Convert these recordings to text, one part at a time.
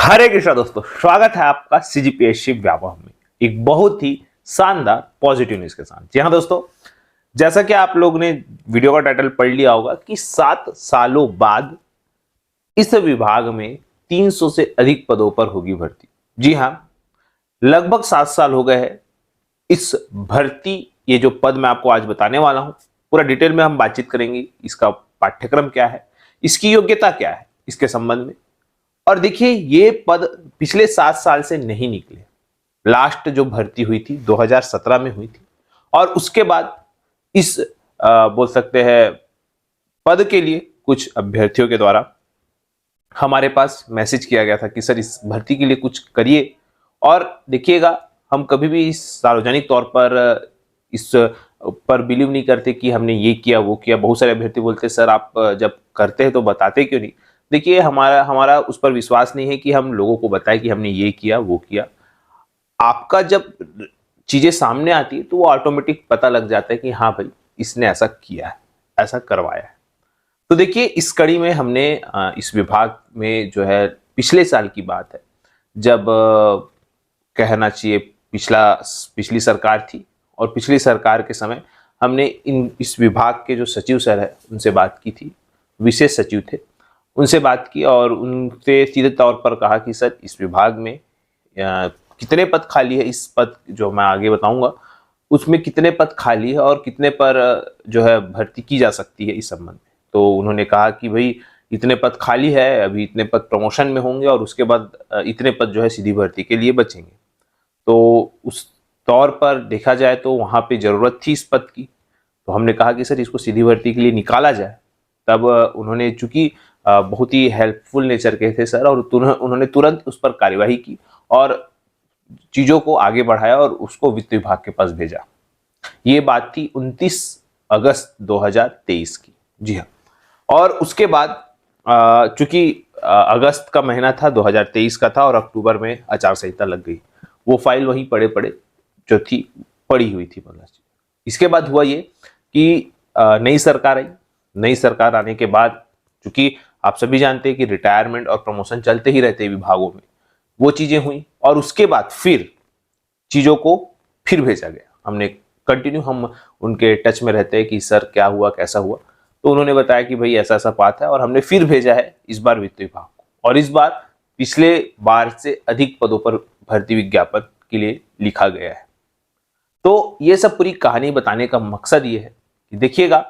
हरे कृष्णा दोस्तों, स्वागत है आपका सीजीपीएससी व्यापक में एक बहुत ही शानदार पॉजिटिव न्यूज के साथ। जी हाँ दोस्तों, जैसा कि आप लोग ने वीडियो का टाइटल पढ़ लिया होगा कि 7 सालों बाद इस विभाग में 300 से अधिक पदों पर होगी भर्ती। जी हाँ, लगभग 7 साल हो गए हैं इस भर्ती। ये जो पद मैं आपको आज बताने वाला हूं, पूरा डिटेल में हम बातचीत करेंगे। इसका पाठ्यक्रम क्या है, इसकी योग्यता क्या है, इसके संबंध में। और देखिए, ये पद पिछले 7 साल से नहीं निकले। लास्ट जो भर्ती हुई थी 2017 में हुई थी, और उसके बाद इस बोल सकते हैं पद के लिए कुछ अभ्यर्थियों के द्वारा हमारे पास मैसेज किया गया था कि सर इस भर्ती के लिए कुछ करिए। और देखिएगा, हम कभी भी इस सार्वजनिक तौर पर इस पर बिलीव नहीं करते कि हमने ये किया वो किया। बहुत सारे अभ्यर्थी बोलते सर आप जब करते हैं तो बताते क्यों नहीं। देखिए, हमारा उस पर विश्वास नहीं है कि हम लोगों को बताएं कि हमने ये किया वो किया। आपका जब चीजें सामने आती है तो वो ऑटोमेटिक पता लग जाता है कि हाँ भाई, इसने ऐसा किया है, ऐसा करवाया है। तो देखिए, इस कड़ी में हमने इस विभाग में जो है पिछले साल की बात है, जब कहना चाहिए पिछली सरकार थी, और पिछली सरकार के समय हमने इस विभाग के जो सचिव सर है उनसे बात की थी, विशेष सचिव थे, उनसे बात की और उनसे सीधे तौर पर कहा कि सर इस विभाग में कितने पद खाली है। इस पद जो मैं आगे बताऊंगा उसमें कितने पद खाली है और कितने पर जो है भर्ती की जा सकती है इस संबंध में। तो उन्होंने कहा कि भाई इतने पद खाली है, अभी इतने पद प्रमोशन में होंगे और उसके बाद इतने पद जो है सीधी भर्ती के लिए बचेंगे। तो उस तौर पर देखा जाए तो वहाँ पे ज़रूरत थी इस पद की। तो हमने कहा कि सर इसको सीधी भर्ती के लिए निकाला जाए। तब उन्होंने, चूंकि बहुत ही हेल्पफुल नेचर के थे सर, और उन्होंने तुरंत उस पर कार्यवाही की और चीज़ों को आगे बढ़ाया और उसको वित्त विभाग के पास भेजा। ये बात थी 29 अगस्त 2023 की। जी हाँ, और उसके बाद चूंकि अगस्त का महीना था, 2023 का था, और अक्टूबर में आचार संहिता लग गई। वो फाइल वहीं पड़े जो थी पड़ी हुई थी। मतलब इसके बाद हुआ ये कि नई सरकार आई। नई सरकार आने के बाद, चूंकि आप सभी जानते हैं कि रिटायरमेंट और प्रमोशन चलते ही रहते हैं विभागों में, वो चीजें हुई और उसके बाद फिर चीजों को फिर भेजा गया। हमने कंटिन्यू हम उनके टच में रहते हैं कि सर क्या हुआ कैसा हुआ। तो उन्होंने बताया कि भाई ऐसा ऐसा बात है, और हमने फिर भेजा है इस बार वित्त विभाग को। और इस बार पिछले बार से अधिक पदों पर भर्ती विज्ञापन के लिए लिखा गया है। तो ये सब पूरी कहानी बताने का मकसद ये है कि देखिएगा,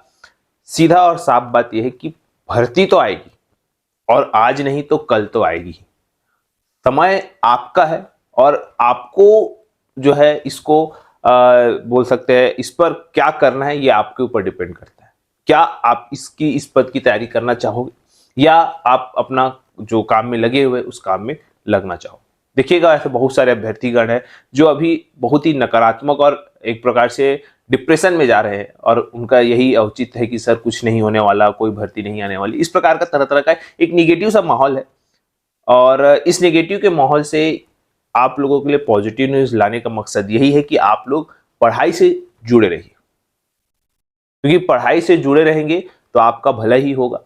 सीधा और साफ बात यह है कि भर्ती तो आएगी, और आज नहीं तो कल तो आएगी। समय आपका है और आपको जो है इसको बोल सकते हैं, इस पर क्या करना है ये आपके ऊपर डिपेंड करता है। क्या आप इस पद की तैयारी करना चाहोगे, या आप अपना जो काम में लगे हुए उस काम में लगना चाहो। देखिएगा, ऐसे बहुत सारे अभ्यर्थीगण हैं जो अभी बहुत ही नकारात्मक और एक प्रकार से डिप्रेशन में जा रहे हैं, और उनका यही औचित्य है कि सर कुछ नहीं होने वाला, कोई भर्ती नहीं आने वाली। इस प्रकार का तरह तरह का एक निगेटिव सा माहौल है, और इस नेगेटिव के माहौल से आप लोगों के लिए पॉजिटिव न्यूज लाने का मकसद यही है कि आप लोग पढ़ाई से जुड़े रहिए, क्योंकि पढ़ाई से जुड़े रहेंगे तो आपका भला ही होगा,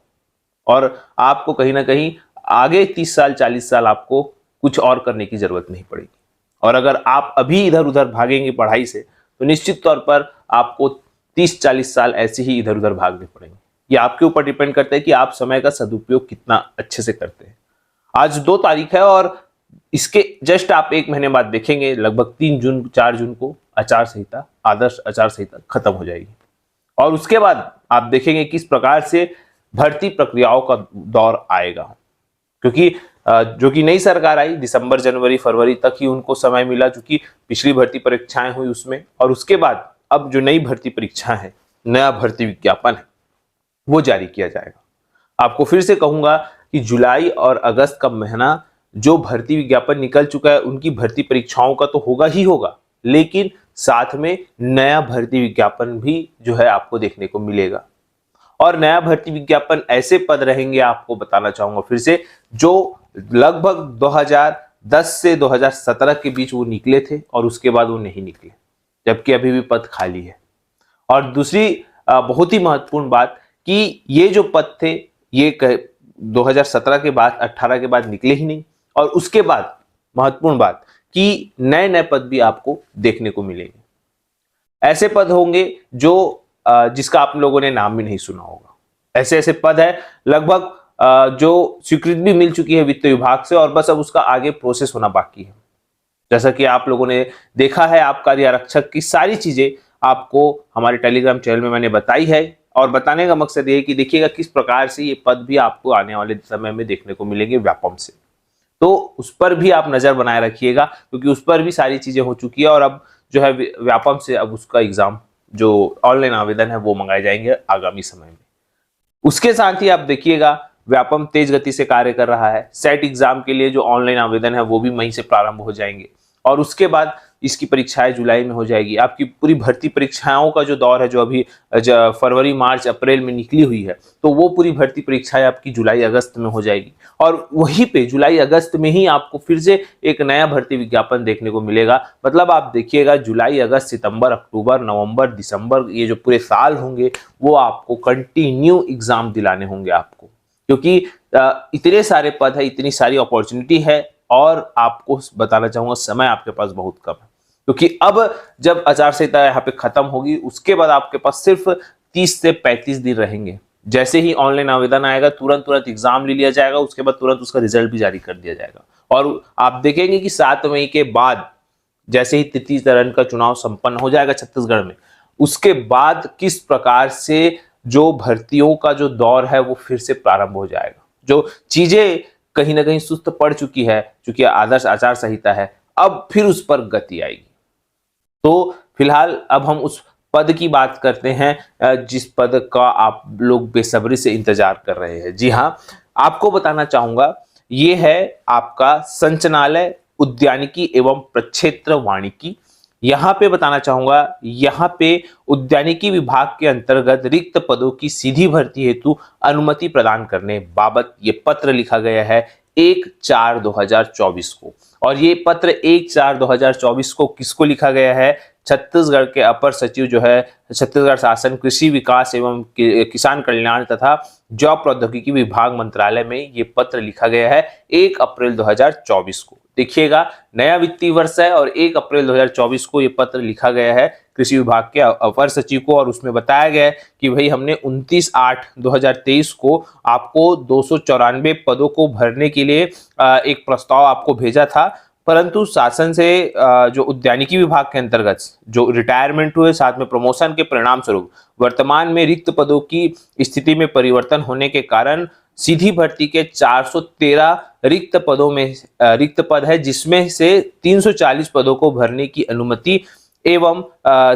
और आपको कहीं ना कहीं आगे 30 साल 40 साल आपको कुछ और करने की जरूरत नहीं पड़ेगी। और अगर आप अभी इधर उधर भागेंगे पढ़ाई से, तो निश्चित तौर पर आपको 30-40 साल ऐसे ही इधर उधर भागने पड़ेंगे। ये आपके ऊपर डिपेंड करता है कि आप समय का सदुपयोग कितना अच्छे से करते हैं। आज 2 तारीख है, और इसके जस्ट आप 1 महीने बाद देखेंगे, लगभग 3 जून 4 जून को आचार संहिता, आदर्श आचार संहिता खत्म हो जाएगी। और उसके बाद आप देखेंगे किस प्रकार से भर्ती प्रक्रियाओं का दौर आएगा, क्योंकि जो कि नई सरकार आई, दिसंबर जनवरी फरवरी तक ही उनको समय मिला, चूंकि पिछली भर्ती परीक्षाएं हुई उसमें। और उसके बाद अब जो नई भर्ती परीक्षा है, नया भर्ती विज्ञापन है, वो जारी किया जाएगा। आपको फिर से कहूंगा कि जुलाई और अगस्त का महीना जो भर्ती विज्ञापन निकल चुका है, उनकी भर्ती परीक्षाओं का तो होगा ही होगा, लेकिन साथ में नया भर्ती विज्ञापन भी जो है आपको देखने को मिलेगा। और नया भर्ती विज्ञापन ऐसे पद रहेंगे, आपको बताना चाहूंगा फिर से, जो लगभग 2010 से 2017 के बीच वो निकले थे, और उसके बाद वो नहीं निकले, जबकि अभी भी पद खाली है। और दूसरी बहुत ही महत्वपूर्ण बात कि ये जो पद थे, ये 2017 के बाद 18 के बाद निकले ही नहीं, और उसके बाद महत्वपूर्ण बात कि नए नए पद भी आपको देखने को मिलेंगे। ऐसे पद होंगे जो जिसका आप लोगों ने नाम भी नहीं सुना होगा। ऐसे ऐसे पद है लगभग जो स्वीकृति भी मिल चुकी है वित्त विभाग से और बस अब उसका आगे प्रोसेस होना बाकी है। जैसा कि आप लोगों ने देखा है, आबकारी आरक्षक की सारी चीजें आपको हमारे टेलीग्राम चैनल में मैंने बताई है और बताने का मकसद ये है कि देखिएगा किस प्रकार से ये पद भी आपको आने वाले समय में देखने को मिलेंगे व्यापम से। तो उस पर भी आप नजर बनाए रखिएगा क्योंकि उस पर भी सारी चीजें हो चुकी है और अब जो है व्यापम से अब उसका एग्जाम जो ऑनलाइन आवेदन है वो मंगाए जाएंगे आगामी समय में। उसके साथ ही आप देखिएगा व्यापम तेज गति से कार्य कर रहा है। सेट एग्जाम के लिए जो ऑनलाइन आवेदन है वो भी मई से प्रारंभ हो जाएंगे और उसके बाद इसकी परीक्षाएं जुलाई में हो जाएगी। आपकी पूरी भर्ती परीक्षाओं का जो दौर है जो अभी फरवरी मार्च अप्रैल में निकली हुई है तो वो पूरी भर्ती परीक्षाएं आपकी जुलाई अगस्त में हो जाएगी और वहीं पे जुलाई अगस्त में ही आपको फिर से एक नया भर्ती विज्ञापन देखने को मिलेगा। मतलब आप देखिएगा जुलाई अगस्त सितंबर अक्टूबर नवंबर दिसंबर ये जो पूरे साल होंगे वो आपको कंटिन्यू एग्जाम दिलाने होंगे आपको, क्योंकि इतने सारे पद है, इतनी सारी अपॉर्चुनिटी है और आपको बताना चाहूंगा समय आपके पास बहुत कम है क्योंकि अब जब आचार संहिता यहाँ पे खत्म होगी उसके बाद आपके पास सिर्फ 30 से 35 दिन रहेंगे। जैसे ही ऑनलाइन आवेदन आएगा तुरंत एग्जाम ले लिया जाएगा, उसके बाद तुरंत उसका रिजल्ट भी जारी कर दिया जाएगा और आप देखेंगे कि 7 मई के बाद जैसे ही तृतीय चरण का चुनाव संपन्न हो जाएगा छत्तीसगढ़ में, उसके बाद किस प्रकार से जो भर्तियों का जो दौर है वो फिर से प्रारंभ हो जाएगा। जो चीजें कहीं ना कहीं सुस्त पड़ चुकी है, चूंकि आदर्श आचार संहिता है, अब फिर उस पर गति आएगी। तो फिलहाल अब हम उस पद की बात करते हैं जिस पद का आप लोग बेसब्री से इंतजार कर रहे हैं। जी हाँ, आपको बताना चाहूंगा ये है आपका संचालय उद्यानिकी एवं प्रक्षेत्र वानिकी। यहाँ पे बताना चाहूंगा यहाँ पे उद्यानिकी विभाग के अंतर्गत रिक्त पदों की सीधी भर्ती हेतु अनुमति प्रदान करने बाबत ये पत्र लिखा गया है 1/4/2024 को। और ये पत्र 1/4/2024 को किसको लिखा गया है? छत्तीसगढ़ के अपर सचिव जो है छत्तीसगढ़ शासन कृषि विकास एवं किसान कल्याण तथा जौ प्रौद्योगिकी विभाग मंत्रालय में ये पत्र लिखा गया है 1 अप्रैल 2024 को। देखिएगा नया वित्तीय वर्ष है और 1 अप्रैल 2024 को ये पत्र लिखा गया है कृषि विभाग के अपर सचिव को और उसमें बताया गया है कि भाई हमने 29/8/2023 को आपको 294 पदों को भरने के लिए एक प्रस्ताव आपको भेजा था, परंतु शासन से जो उद्यानिकी विभाग के अंतर्गत जो रिटायरमेंट हुए साथ में प्रमोशन के परिणाम स्वरूप वर्तमान में रिक्त पदों की स्थिति में परिवर्तन होने के कारण सीधी भर्ती के 413 रिक्त पदों में रिक्त पद है, जिसमें से 340 पदों को भरने की अनुमति एवं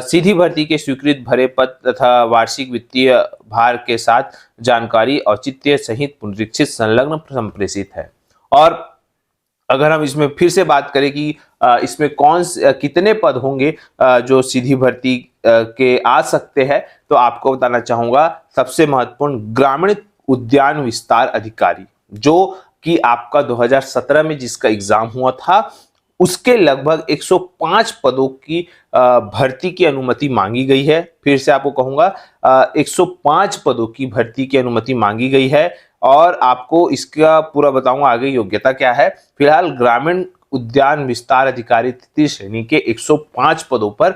सीधी भर्ती के स्वीकृत भरे पद तथा वार्षिक वित्तीय भार के साथ जानकारी औचित्य सहित पुनरीक्षित संलग्न संप्रेषित है। और अगर हम इसमें फिर से बात करें कि इसमें कितने पद होंगे जो सीधी भर्ती के आ सकते हैं, तो आपको बताना चाहूंगा सबसे महत्वपूर्ण ग्रामीण उद्यान विस्तार अधिकारी, जो कि आपका 2017 में जिसका एग्जाम हुआ था उसके लगभग 105 पदों की भर्ती की अनुमति मांगी गई है। फिर से आपको कहूंगा 105 पदों की भर्ती की अनुमति मांगी गई है और आपको इसका पूरा बताऊंगा आगे योग्यता क्या है। फिलहाल ग्रामीण उद्यान विस्तार अधिकारी तृतीय श्रेणी के 105 पदों पर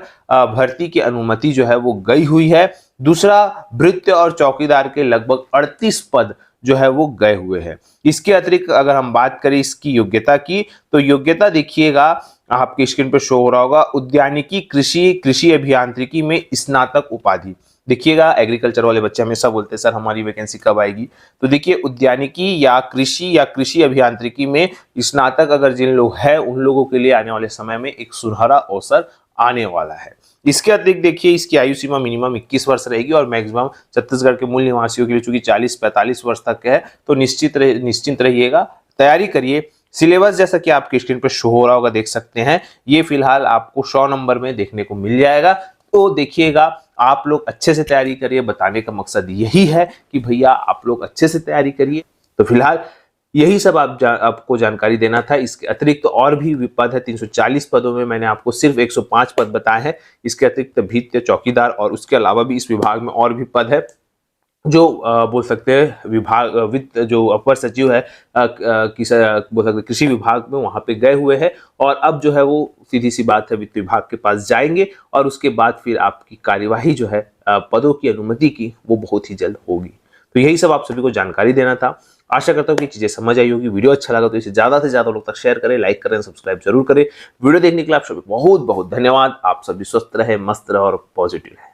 भर्ती की अनुमति जो है वो गई हुई है। दूसरा भृत्य और चौकीदार के लगभग 38 पद जो है वो गए हुए हैं। इसके अतिरिक्त अगर हम बात करें इसकी योग्यता की, तो योग्यता देखिएगा आपकी स्क्रीन पर शो हो रहा होगा, उद्यानिकी कृषि अभियांत्रिकी में स्नातक उपाधि। देखिएगा एग्रीकल्चर वाले बच्चे हमेशा बोलते हैं सर हमारी वैकेंसी कब आएगी, तो देखिए उद्यानिकी या कृषि अभियांत्रिकी में स्नातक अगर जिन लोग हैं उन लोगों के लिए आने वाले समय में एक सुनहरा अवसर आने वाला है। इसके अतिरिक्त देखिए इसकी आयु सीमा मिनिमम 21 वर्ष रहेगी और मैक्सिमम छत्तीसगढ़ के मूल निवासियों के लिए चूंकि 40-45 वर्ष तक है, तो निश्चिंत रहिएगा, तैयारी करिए। सिलेबस जैसा कि आपकी स्क्रीन पर शो हो रहा होगा देख सकते हैं, ये फिलहाल आपको 100 नंबर में देखने को मिल जाएगा। तो देखिएगा आप लोग अच्छे से तैयारी करिए, बताने का मकसद यही है कि भैया आप लोग अच्छे से तैयारी करिए। तो फिलहाल यही सब आपको जानकारी देना था। इसके अतिरिक्त और भी पद है, 340 पदों में मैंने आपको सिर्फ 105 पद बताए हैं। इसके अतिरिक्त भृत्य चौकीदार और उसके अलावा भी इस विभाग में और भी पद है। जो बोल सकते हैं विभाग वित्त जो अपर सचिव है बोल सकते हैं कृषि विभाग में वहां पे गए हुए हैं और अब जो है वो सीधी सी बात है वित्त विभाग के पास जाएंगे और उसके बाद फिर आपकी कार्यवाही जो है पदों की अनुमति की वो बहुत ही जल्द होगी। तो यही सब आप सभी को जानकारी देना था। आशा करता हूँ कि चीजें समझ आई होगी। वीडियो अच्छा लगा तो इसे ज्यादा से ज्यादा लोग तक शेयर करें, लाइक करें, सब्सक्राइब जरूर करें। वीडियो देखने के लिए आप सभी बहुत बहुत धन्यवाद। आप सभी स्वस्थ रहे, मस्त रहे और पॉजिटिव रहे।